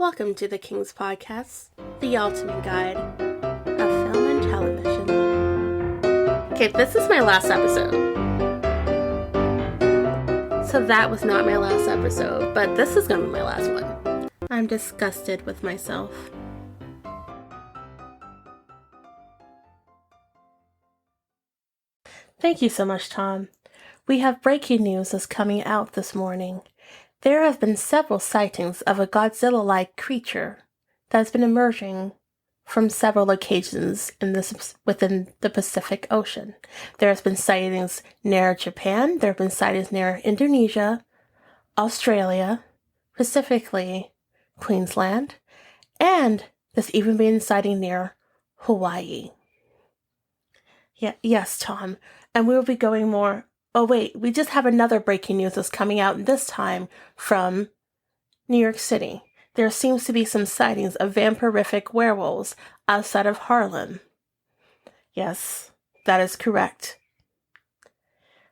Welcome to the King's Podcast, the ultimate guide of film and television. Okay, this is my last episode. So that was not my last episode, but this is gonna be my last one. I'm disgusted with myself. Thank you so much, Tom. We have breaking news that's coming out this morning. There have been several sightings of a Godzilla-like creature that has been emerging from several locations within the Pacific Ocean. There has been sightings near Japan, there have been sightings near Indonesia, Australia, specifically Queensland, and there's even been a sighting near Hawaii. Yes, Tom, and we will be going more... Oh wait, we just have another breaking news that's coming out this time from New York City. There seems to be some sightings of vampirific werewolves outside of Harlem. Yes, that is correct.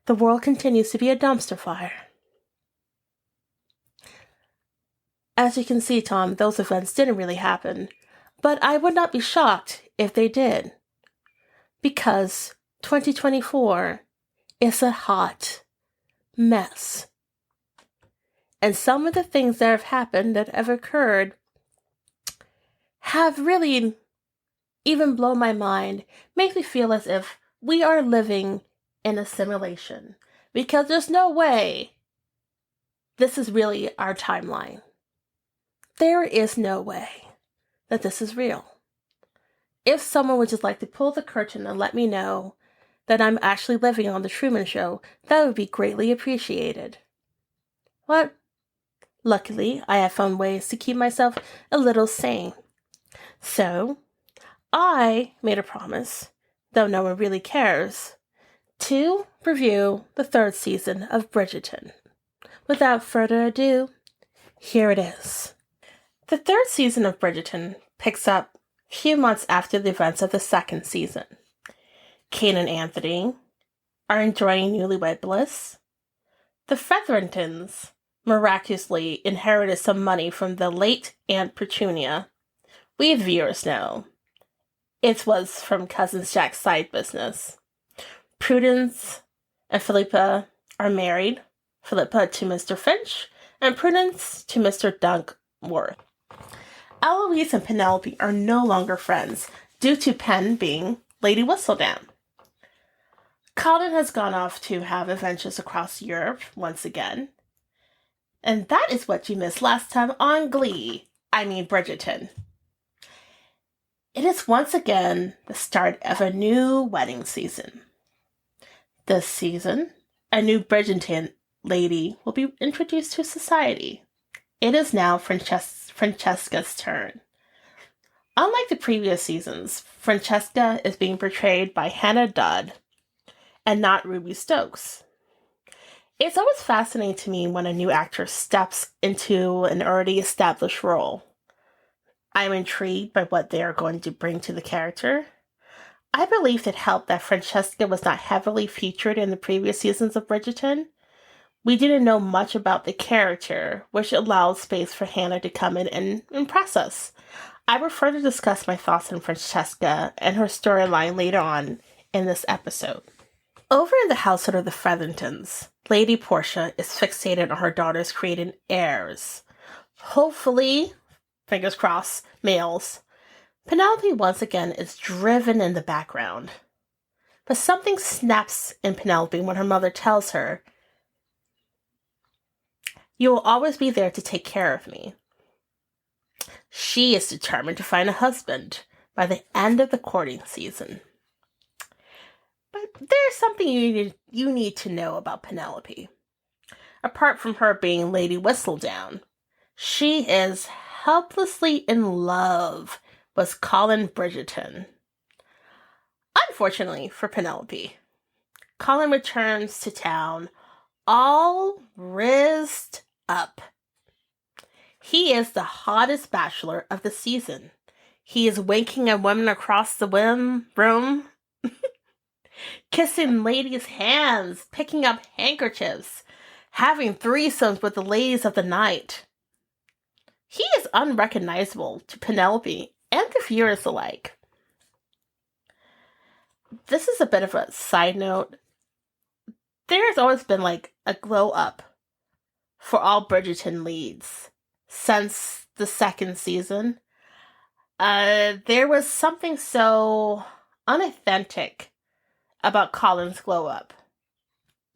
The world continues to be a dumpster fire. As you can see, Tom, those events didn't really happen, but I would not be shocked if they did. Because 2024 is a hot mess. And some of the things that have happened, that have occurred, have really even blown my mind, make me feel as if we are living in a simulation. Because there's no way this is really our timeline. There is no way that this is real. If someone would just like to pull the curtain and let me know that I'm actually living on the Truman Show, that would be greatly appreciated. But luckily, I have found ways to keep myself a little sane. So, I made a promise, though no one really cares, to review the third season of Bridgerton. Without further ado, here it is. The third season of Bridgerton picks up a few months after the events of the second season. Kate and Anthony are enjoying newlywed bliss. The Featheringtons miraculously inherited some money from the late Aunt Petunia. We viewers know it was from Cousin Jack's side business. Prudence and Philippa are married. Philippa to Mr. Finch and Prudence to Mr. Dunkworth. Eloise and Penelope are no longer friends due to Pen being Lady Whistledown. Colin has gone off to have adventures across Europe once again. And that is what you missed last time on Bridgerton. It is once again the start of a new wedding season. This season, a new Bridgerton lady will be introduced to society. It is now Francesca's turn. Unlike the previous seasons, Francesca is being portrayed by Hannah Dodd, and not Ruby Stokes. It's always fascinating to me when a new actor steps into an already established role. I'm intrigued by what they are going to bring to the character. I believe it helped that Francesca was not heavily featured in the previous seasons of Bridgerton. We didn't know much about the character, which allowed space for Hannah to come in and impress us. I will further discuss my thoughts on Francesca and her storyline later on in this episode. Over in the household of the Featheringtons, Lady Portia is fixated on her daughters creating heirs. Hopefully, fingers crossed, males. Penelope once again is driven in the background. But something snaps in Penelope when her mother tells her, "You will always be there to take care of me." She is determined to find a husband by the end of the courting season. But there's something you need to know about Penelope. Apart from her being Lady Whistledown, she is helplessly in love with Colin Bridgerton. Unfortunately for Penelope, Colin returns to town all rizzed up. He is the hottest bachelor of the season. He is winking at women across the room, kissing ladies' hands, picking up handkerchiefs, having threesomes with the ladies of the night. he is unrecognizable to Penelope and the viewers alike. This is a bit of a side note. There's always been like a glow up for all Bridgerton leads since the second season. There was something so unauthentic about Colin's glow up.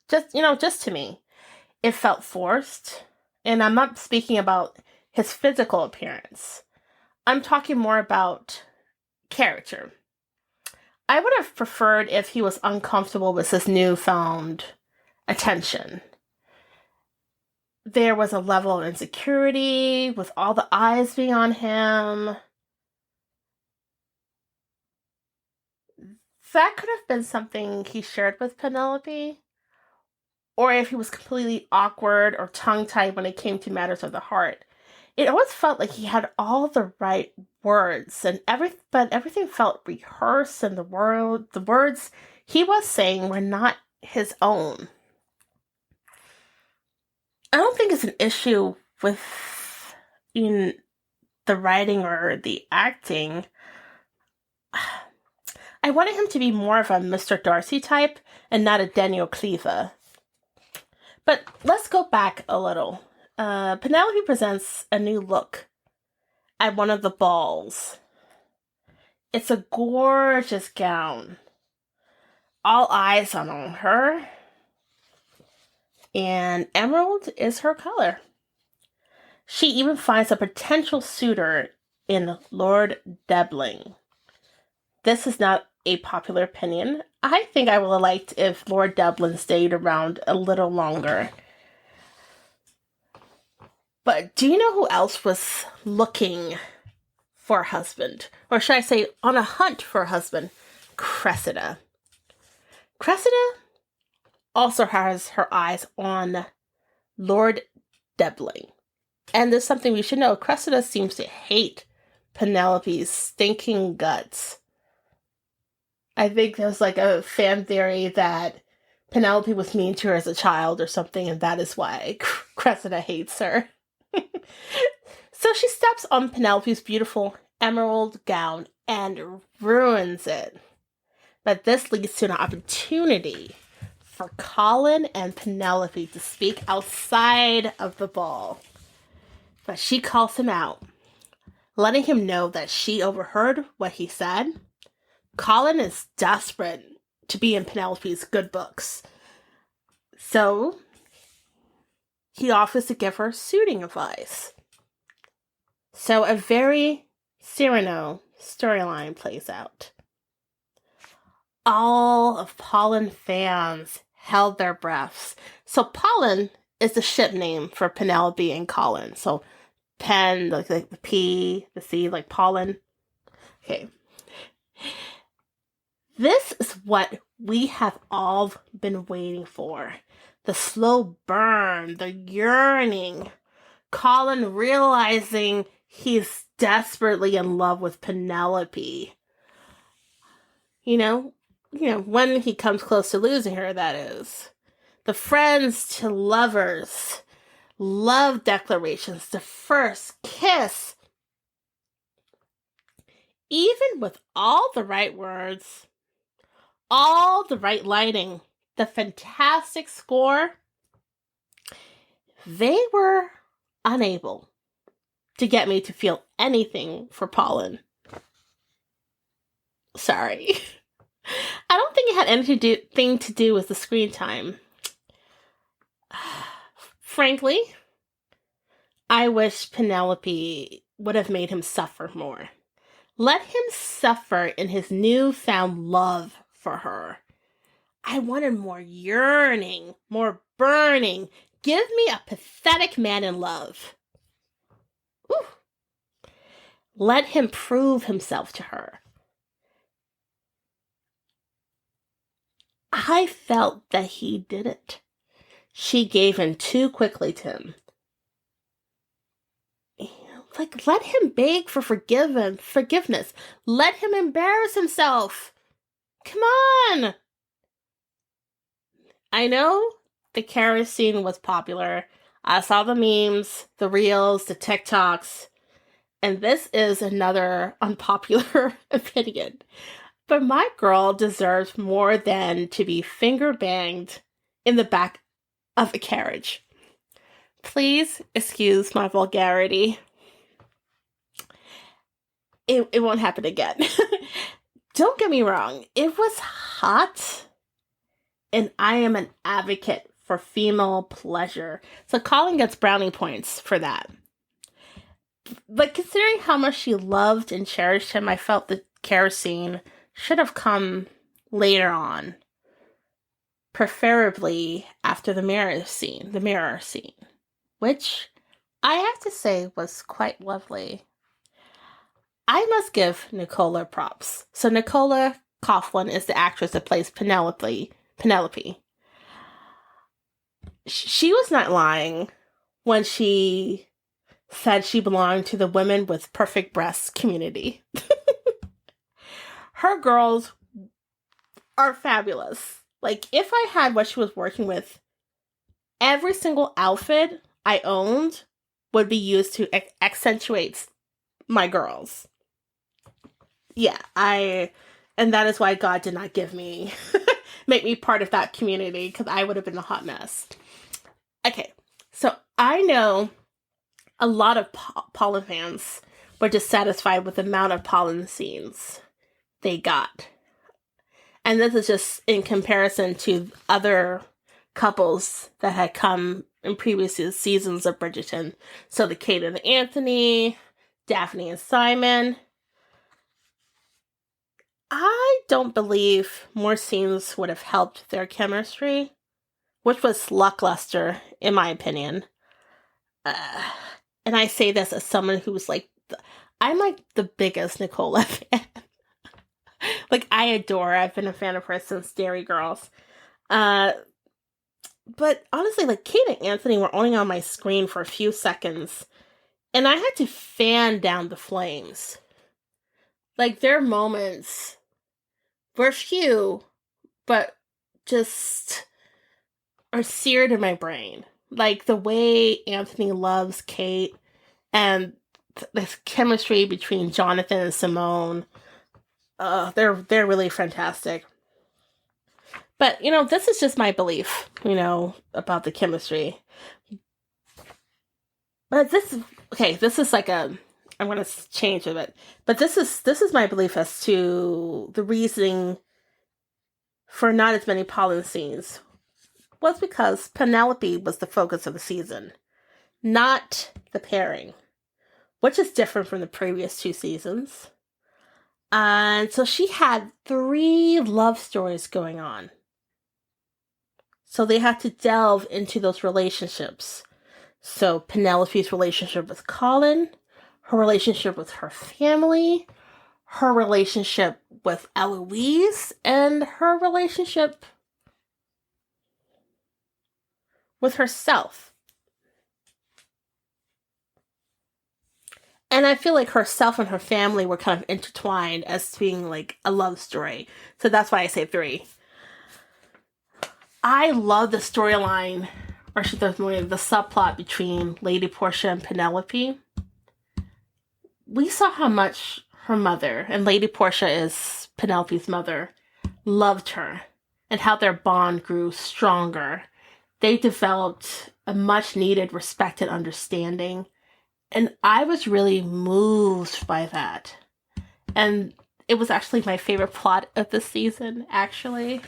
Just to me, it felt forced. And I'm not speaking about his physical appearance. I'm talking more about character. I would have preferred if he was uncomfortable with his newfound attention. There was a level of insecurity with all the eyes being on him. That could have been something he shared with Penelope. Or if he was completely awkward or tongue-tied when it came to matters of the heart. It always felt like he had all the right words, but everything felt rehearsed, and the words he was saying were not his own. I don't think it's an issue with the writing or the acting. I wanted him to be more of a Mr. Darcy type and not a Daniel Cleaver. But let's go back a little. Penelope presents a new look at one of the balls. It's a gorgeous gown. All eyes are on her. And emerald is her color. She even finds a potential suitor in Lord Debling. This is not a popular opinion. I think I would have liked if Lord Debling stayed around a little longer. But do you know who else was looking for a husband? Or should I say, on a hunt for a husband? Cressida. Cressida also has her eyes on Lord Debling. And there's something we should know. Cressida seems to hate Penelope's stinking guts. I think there's like a fan theory that Penelope was mean to her as a child or something, and that is why Cressida hates her. So she steps on Penelope's beautiful emerald gown and ruins it. But this leads to an opportunity for Colin and Penelope to speak outside of the ball. But she calls him out, letting him know that she overheard what he said. Colin is desperate to be in Penelope's good books. So he offers to give her suiting advice. So a very Cyrano storyline plays out. All of Pollen fans held their breaths. So Pollen is the ship name for Penelope and Colin. So Pen, like the P, the C, like Pollen. Okay. This is what we have all been waiting for. The slow burn, the yearning. Colin realizing he's desperately in love with Penelope. You know, when he comes close to losing her, that is. The friends to lovers. Love declarations. The first kiss. Even with all the right words, all the right lighting, the fantastic score, they were unable to get me to feel anything for Pollen. Sorry. I don't think it had anything to do with the screen time. Frankly, I wish Penelope would have made him suffer more. Let him suffer in his newfound love for her. I wanted more yearning, more burning. Give me a pathetic man in love. Ooh. Let him prove himself to her. I felt that he did it. She gave in too quickly to him. Like, let him beg for forgiveness. Let him embarrass himself. Come on. I know the carriage scene was popular. I saw the memes, the reels, the TikToks, and this is another unpopular opinion. But my girl deserves more than to be finger banged in the back of a carriage. Please excuse my vulgarity. It won't happen again. Don't get me wrong, it was hot, and I am an advocate for female pleasure. So Colin gets brownie points for that. But considering how much she loved and cherished him, I felt the kerosene should have come later on. Preferably after the mirror scene, which I have to say was quite lovely. I must give Nicola props. So Nicola Coughlan is the actress that plays Penelope. She was not lying when she said she belonged to the women with perfect breasts community. Her girls are fabulous. Like, if I had what she was working with, every single outfit I owned would be used to accentuate my girls. Yeah, and that is why God did not make me part of that community, because I would have been a hot mess. Okay, so I know a lot of pollen fans were dissatisfied with the amount of pollen scenes they got. And this is just in comparison to other couples that had come in previous seasons of Bridgerton. So the Kate and Anthony, Daphne and Simon. I don't believe more scenes would have helped their chemistry, which was lackluster, in my opinion. And I say this as someone who's like, I'm like the biggest Nicola fan. Like, I adore her. I've been a fan of her since Dairy Girls. But honestly, like, Kate and Anthony were only on my screen for a few seconds, and I had to fan down the flames. Like, their moments were few, but just are seared in my brain. Like, the way Anthony loves Kate, and the chemistry between Jonathan and Simone, they're really fantastic. But, this is just my belief, about the chemistry. But this is like I'm going to change a bit. But this is my belief as to the reasoning for not as many pollen scenes was because Penelope was the focus of the season, not the pairing, which is different from the previous 2 seasons. And so she had 3 love stories going on. So they had to delve into those relationships. So Penelope's relationship with Colin, her relationship with her family, her relationship with Eloise, and her relationship with herself. And I feel like herself and her family were kind of intertwined as being like a love story. So that's why I say 3. I love the storyline, or the subplot between Lady Portia and Penelope. We saw how much her mother, and Lady Portia is Penelope's mother, loved her, and how their bond grew stronger. They developed a much needed respect and understanding. And I was really moved by that. And it was actually my favorite plot of the season, actually.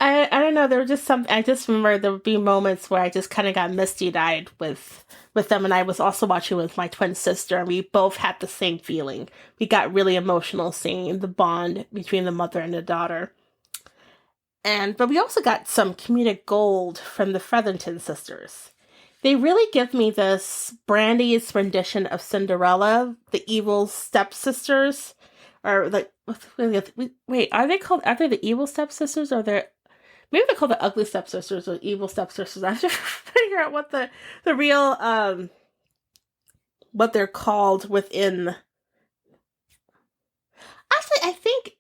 I don't know, there were just I just remember there would be moments where I just kind of got misty-eyed with them, and I was also watching with my twin sister, and we both had the same feeling. We got really emotional seeing the bond between the mother and the daughter. But we also got some comedic gold from the Featherton sisters. They really give me this Brandy's rendition of Cinderella, the evil stepsisters, or like, wait, are they the evil stepsisters, or maybe they're called the ugly stepsisters or evil stepsisters? I have to figure out what the real, what they're called within. Actually, I think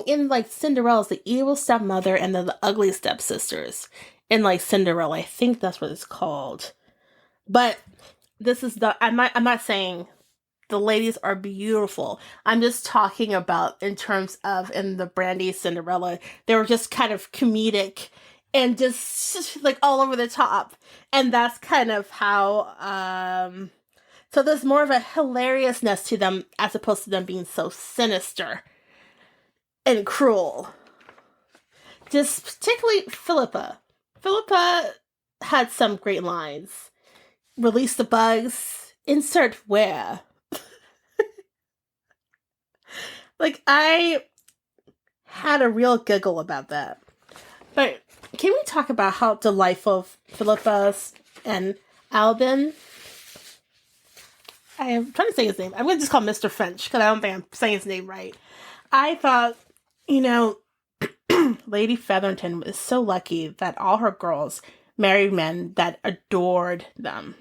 in like Cinderella's the evil stepmother and then the ugly stepsisters. in like Cinderella. I think that's what it's called. But this is I'm not saying the ladies are beautiful. I'm just talking about in terms of in the Brandy Cinderella, they were just kind of comedic and just like all over the top. And that's kind of how so there's more of a hilariousness to them as opposed to them being so sinister and cruel. Just particularly Philippa. Philippa had some great lines. Release the bugs. Insert where. Like, I had a real giggle about that. But can we talk about how delightful Philippa and Albin? I am trying to say his name. I'm going to just call him Mr. French because I don't think I'm saying his name right. I thought, Lady Featherington was so lucky that all her girls married men that adored them.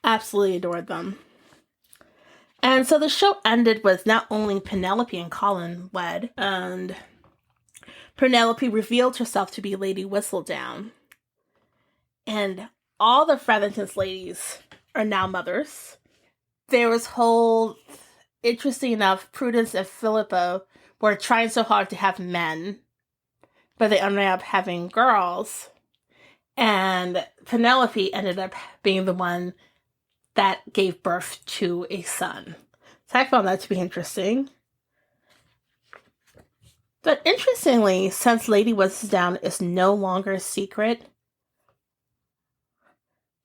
Absolutely adored them. And so the show ended with not only Penelope and Colin wed, and Penelope revealed herself to be Lady Whistledown. And all the Featherington's ladies are now mothers. There was whole, interesting enough, Prudence and Philippa were trying so hard to have men, but they ended up having girls. And Penelope ended up being the one that gave birth to a son. So I found that to be interesting. But interestingly, since Lady Whistledown is no longer a secret,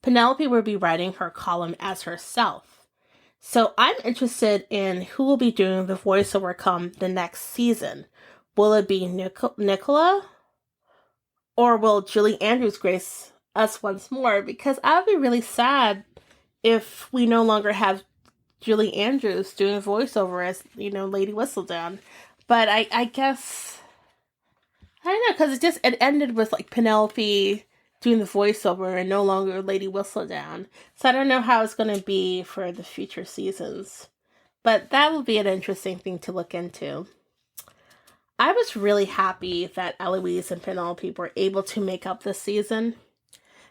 Penelope will be writing her column as herself. So I'm interested in who will be doing the voiceover come the next season. Will it be Nicola? Or will Julie Andrews grace us once more? Because I would be really sad if we no longer have Julie Andrews doing voiceover as, Lady Whistledown. But I guess, I don't know, because it ended with, like, Penelope doing the voiceover and no longer Lady Whistledown. So I don't know how it's going to be for the future seasons. But that will be an interesting thing to look into. I was really happy that Eloise and Penelope were able to make up this season.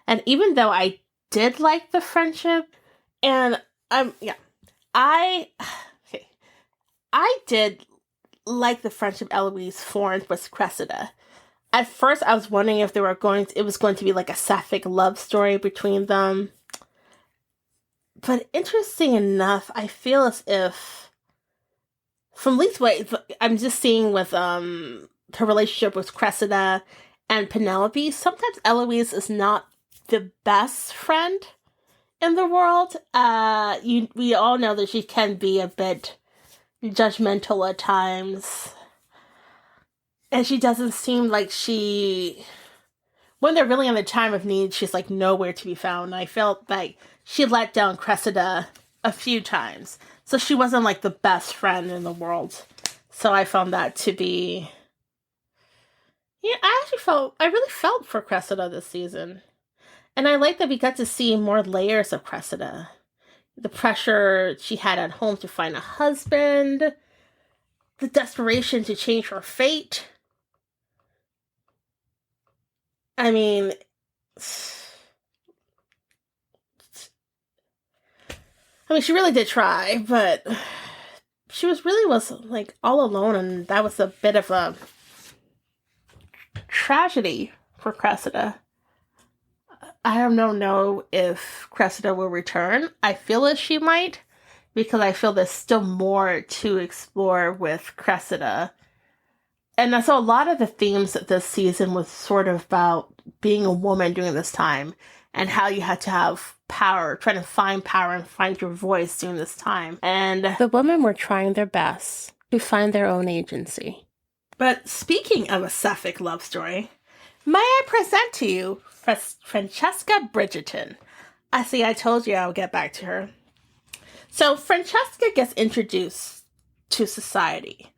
And even though I did like the friendship, and I did like the friendship Eloise formed with Cressida. At first, I was wondering if it was going to be like a sapphic love story between them. But interesting enough, I feel as if, from at least what I'm just seeing with her relationship with Cressida and Penelope, sometimes Eloise is not the best friend in the world. We all know that she can be a bit judgmental at times. And she doesn't seem like when they're really in the time of need, she's like nowhere to be found. I felt like she let down Cressida a few times. So she wasn't like the best friend in the world. So I found that to be... Yeah, I really felt for Cressida this season. And I like that we got to see more layers of Cressida. The pressure she had at home to find a husband. The desperation to change her fate. I mean, she really did try, but she was like all alone, and that was a bit of a tragedy for Cressida. I don't know if Cressida will return. I feel as she might, because I feel there's still more to explore with Cressida. And so a lot of the themes of this season was sort of about being a woman during this time and how you had to have power, trying to find power and find your voice during this time. And the women were trying their best to find their own agency. But speaking of a sapphic love story, may I present to you Francesca Bridgerton. I told you I would get back to her. So Francesca gets introduced to society.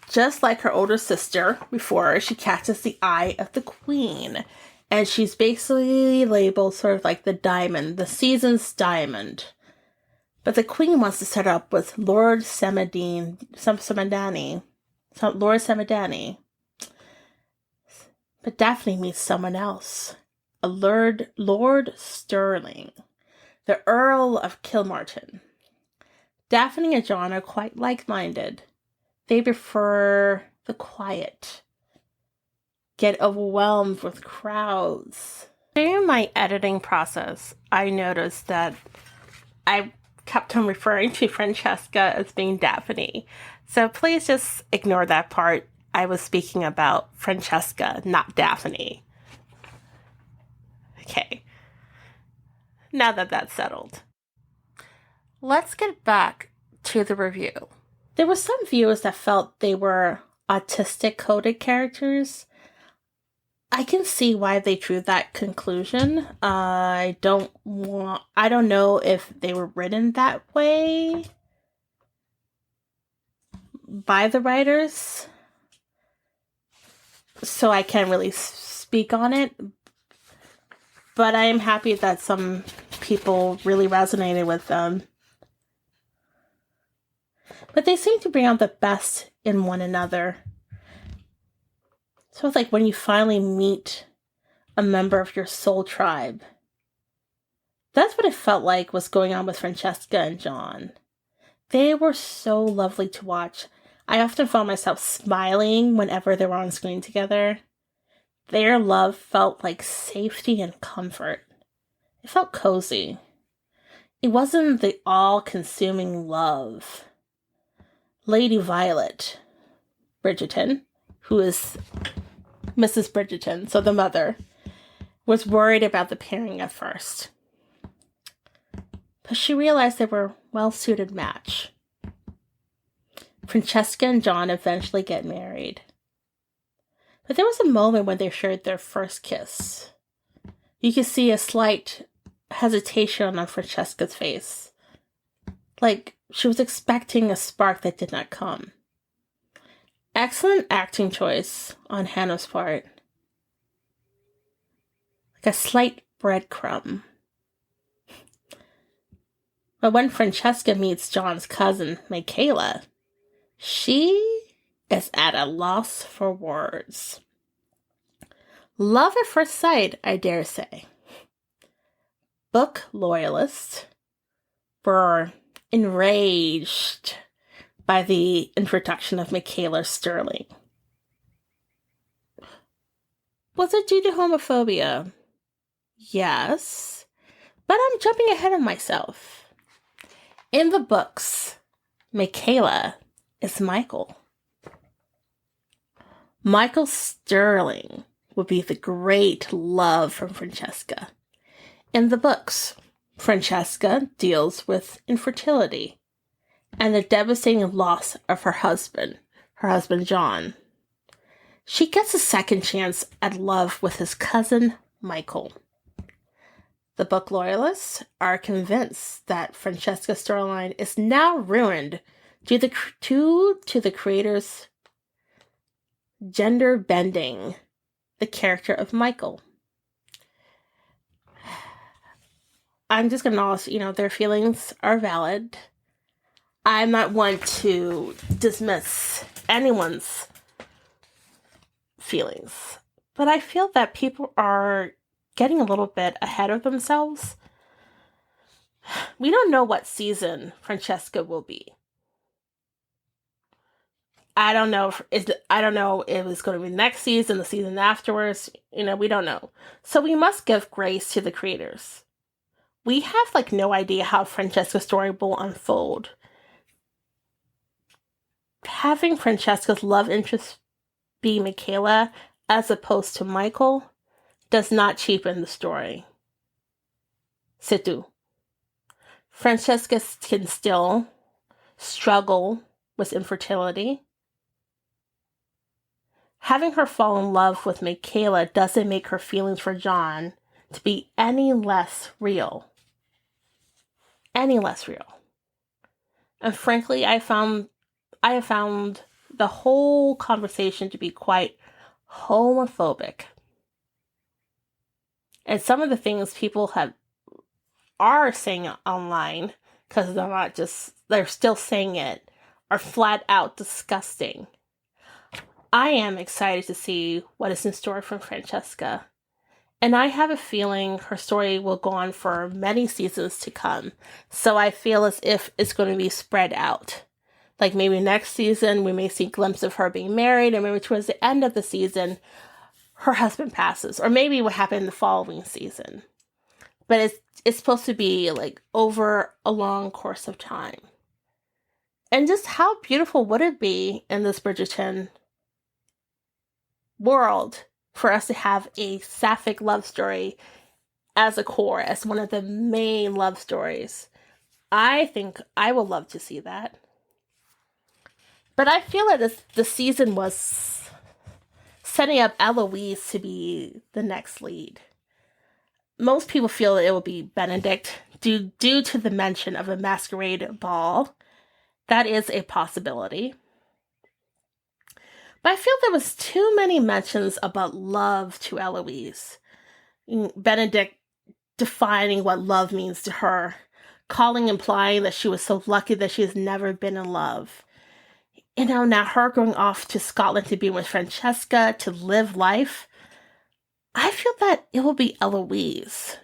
Just like her older sister before, she catches the eye of the queen. And she's basically labeled sort of like the diamond, the season's diamond. But the queen wants to set up with Lord Samadani. Lord Samadani. But Daphne meets someone else. A Lord Sterling, the Earl of Kilmartin. Daphne and John are quite like-minded. They prefer the quiet, get overwhelmed with crowds. During my editing process, I noticed that I kept on referring to Francesca as being Daphne. So please just ignore that part. I was speaking about Francesca, not Daphne. Okay. Now that that's settled, let's get back to the review. There were some viewers that felt they were autistic coded characters. I can see why they drew that conclusion. I don't know if they were written that way by the writers, so I can't really speak on it. But I am happy that some people really resonated with them. But they seem to bring out the best in one another. So it's like when you finally meet a member of your soul tribe. That's what it felt like was going on with Francesca and John. They were so lovely to watch. I often found myself smiling whenever they were on screen together. Their love felt like safety and comfort. It felt cozy. It wasn't the all-consuming love. Lady Violet Bridgerton, who is Mrs. Bridgerton, so the mother, was worried about the pairing at first. But she realized they were a well-suited match. Francesca and John eventually get married. But there was a moment when they shared their first kiss. You could see a slight hesitation on Francesca's face. Like she was expecting a spark that did not come. Excellent acting choice on Hannah's part. Like a slight breadcrumb. But when Francesca meets John's cousin, Michaela, she is at a loss for words. Love at first sight, I dare say. Book loyalists were enraged by the introduction of Michaela Sterling. Was it due to homophobia? Yes, but I'm jumping ahead of myself. In the books, Michaela is Michael. Michael Sterling would be the great love from Francesca. In the books, Francesca deals with infertility and the devastating loss of her husband John. She gets a second chance at love with his cousin Michael. The book loyalists are convinced that Francesca Sterling is now ruined due to the creator's gender bending the character of Michael. I'm just going to acknowledge, their feelings are valid. I'm not one to dismiss anyone's feelings, but I feel that people are getting a little bit ahead of themselves. We don't know what season Francesca will be. I don't know if it's going to be next season, the season afterwards. We don't know. So we must give grace to the creators. We have no idea how Francesca's story will unfold. Having Francesca's love interest be Michaela as opposed to Michael does not cheapen the story. C'est tout. Francesca can still struggle with infertility. Having her fall in love with Michaela doesn't make her feelings for John to be any less real. And frankly, I have found the whole conversation to be quite homophobic. And some of the things people are saying online, because they're still saying it, are flat out disgusting. I am excited to see what is in store from Francesca. And I have a feeling her story will go on for many seasons to come. So I feel as if it's going to be spread out. Like maybe next season, we may see a glimpse of her being married, and maybe towards the end of the season, her husband passes. Or maybe what happened the following season. But it's supposed to be like over a long course of time. And just how beautiful would it be in this Bridgerton world for us to have a sapphic love story as a core, as one of the main love stories. I think I would love to see that. But I feel that the season was setting up Eloise to be the next lead. Most people feel that it will be Benedict due to the mention of a masquerade ball. That is a possibility. But I feel there was too many mentions about love to Eloise. Benedict defining what love means to her, implying that she was so lucky that she has never been in love. Now her going off to Scotland to be with Francesca, to live life. I feel that it will be Eloise.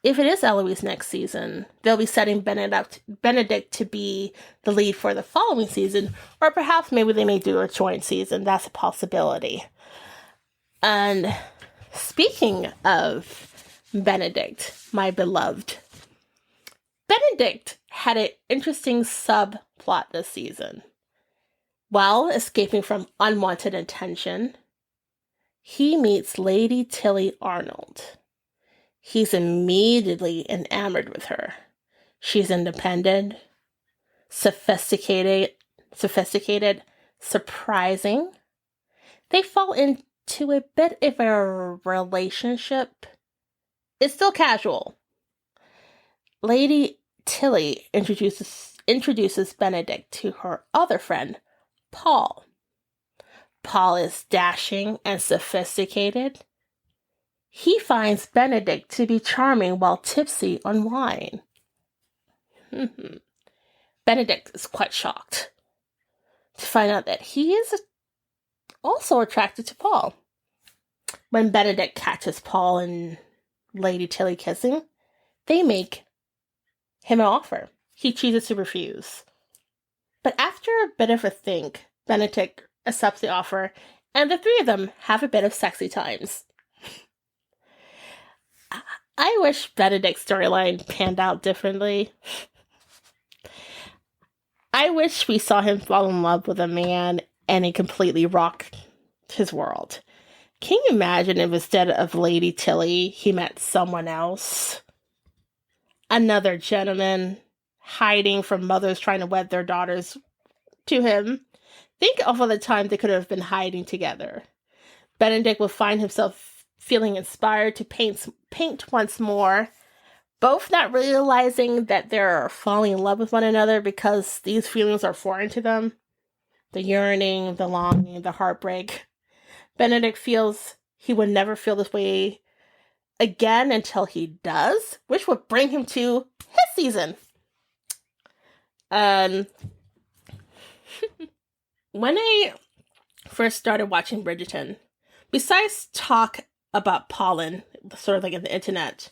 If it is Eloise next season, they'll be setting Benedict to be the lead for the following season, or perhaps maybe they may do a joint season. That's a possibility. And speaking of Benedict, my beloved, Benedict had an interesting subplot this season. While escaping from unwanted attention, he meets Lady Tilly Arnold. He's immediately enamored with her. She's independent, sophisticated, surprising. They fall into a bit of a relationship. It's still casual. Lady Tilly introduces Benedict to her other friend, Paul. Paul is dashing and sophisticated. He finds Benedict to be charming while tipsy on wine. Benedict is quite shocked to find out that he is also attracted to Paul. When Benedict catches Paul and Lady Tilly kissing, they make him an offer. He chooses to refuse. But after a bit of a think, Benedict accepts the offer, and the three of them have a bit of sexy times. I wish Benedict's storyline panned out differently. I wish we saw him fall in love with a man and he completely rocked his world. Can you imagine if instead of Lady Tilly, he met someone else? Another gentleman hiding from mothers trying to wed their daughters to him. Think of all the time they could have been hiding together. Benedict will find himself feeling inspired to paint once more, both not realizing that they're falling in love with one another because these feelings are foreign to them. The yearning, the longing, the heartbreak. Benedict feels he would never feel this way again until he does, which would bring him to his season. When I first started watching Bridgerton, besides talk about pollen, sort of like in the internet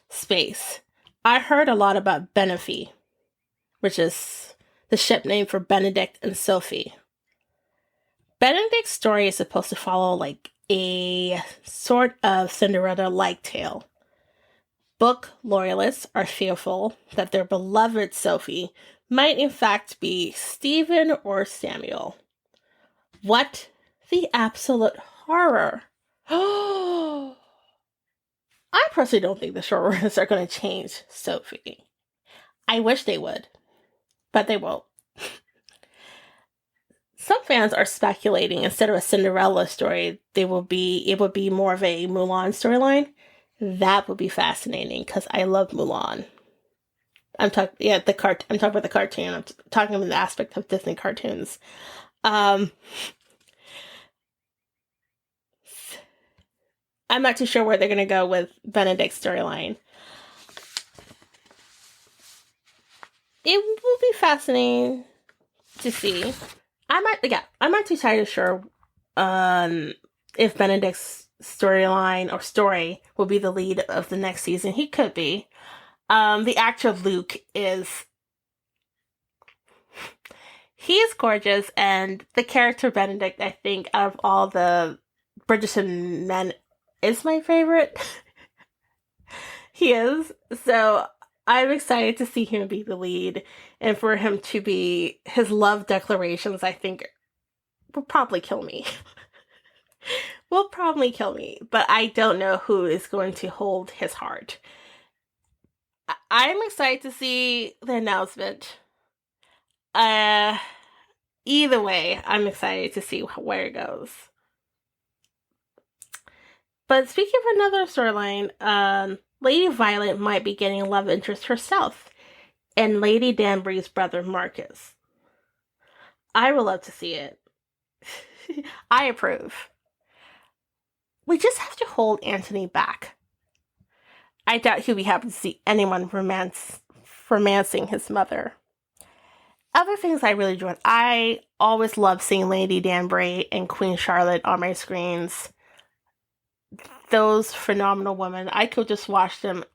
space, I heard a lot about Benefee, which is the ship name for Benedict and Sophie. Benedict's story is supposed to follow like a sort of Cinderella-like tale. Book loyalists are fearful that their beloved Sophie might in fact be Stephen or Samuel. What the absolute horror! I personally don't think the showrunners are going to change Sophie. I wish they would, but they won't. Some fans are speculating instead of a Cinderella story, it would be more of a Mulan storyline. That would be fascinating because I love Mulan. I'm talking about the cartoon. I'm talking about the aspect of Disney cartoons. I'm not too sure where they're going to go with Benedict's storyline. It will be fascinating to see. I'm not too entirely sure if Benedict's storyline or story will be the lead of the next season. He could be. The actor Luke he is gorgeous, and the character Benedict, I think, out of all the Bridgerton men, is my favorite. He is. So I'm excited to see him be the lead, and for him to be his love declarations, I think, will probably kill me. Will probably kill me, but I don't know who is going to hold his heart. I'm excited to see the announcement. Either way, I'm excited to see where it goes. But speaking of another storyline, Lady Violet might be getting a love interest herself, and Lady Danbury's brother Marcus. I would love to see it. I approve. We just have to hold Anthony back. I doubt he'll be happy to see anyone romancing his mother. Other things I really enjoyed. I always love seeing Lady Danbury and Queen Charlotte on my screens. Those phenomenal women. I could just watch them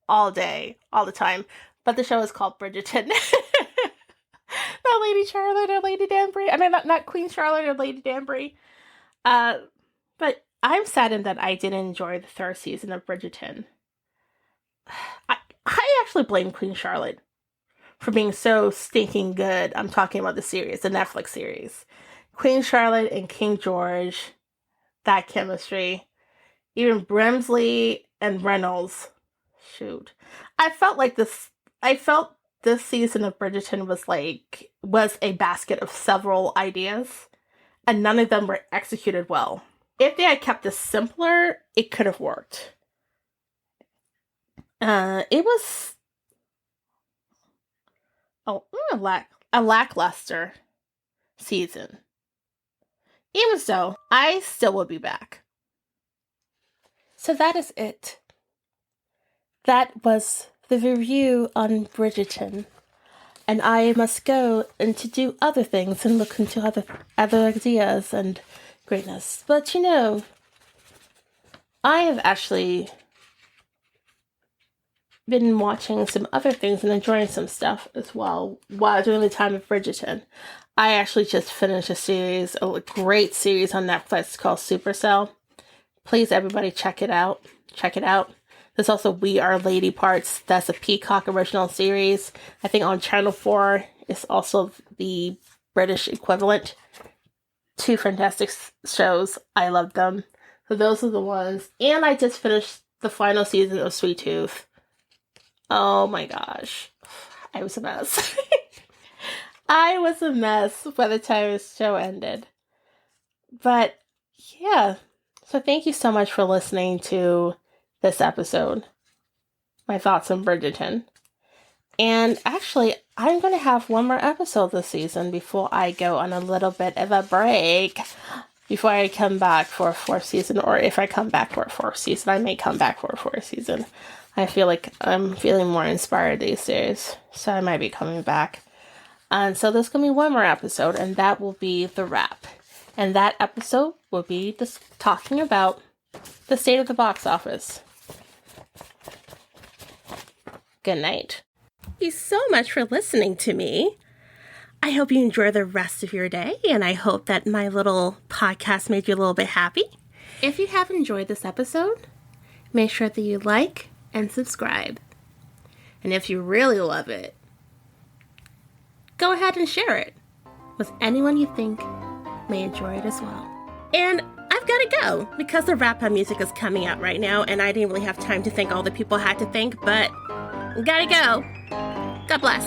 all day, all the time. But the show is called Bridgerton. Not Lady Charlotte or Lady Danbury. I mean, not Queen Charlotte or Lady Danbury. But I'm saddened that I didn't enjoy the third season of Bridgerton. I actually blame Queen Charlotte for being so stinking good. I'm talking about the series, the Netflix series. Queen Charlotte and King George, that chemistry. Even Brimsley and Reynolds. Shoot. I felt this season of Bridgerton was a basket of several ideas, and none of them were executed well. If they had kept this simpler, it could have worked. It was a lackluster season. Even so, I still will be back. So that is it. That was the review on Bridgerton. And I must go and to do other things and look into other ideas and greatness. But I have actually been watching some other things and enjoying some stuff as well while during the time of Bridgerton. I actually just finished a great series on Netflix called Supercell. Please, everybody, check it out. There's also We Are Lady Parts. That's a Peacock original series. I think on Channel 4 is also the British equivalent. Two fantastic shows. I love them. So those are the ones. And I just finished the final season of Sweet Tooth. Oh my gosh. I was a mess. I was a mess by the time the show ended. But yeah. So thank you so much for listening to this episode. My thoughts on Bridgerton. And actually, I'm going to have one more episode this season before I go on a little bit of a break. Before I come back for a fourth season. Or if I come back for a fourth season, I may come back for a fourth season. I feel like I'm feeling more inspired these days. So I might be coming back. And so there's going to be one more episode. And that will be the wrap. And that episode will be just talking about the state of the box office. Good night. Thank you so much for listening to me. I hope you enjoy the rest of your day, and I hope that my little podcast made you a little bit happy. If you have enjoyed this episode, make sure that you like and subscribe. And if you really love it, go ahead and share it with anyone you think may enjoy it as well. And I've got to go because the wrap-up music is coming out right now, and I didn't really have time to thank all the people I had to thank, but gotta go. God bless.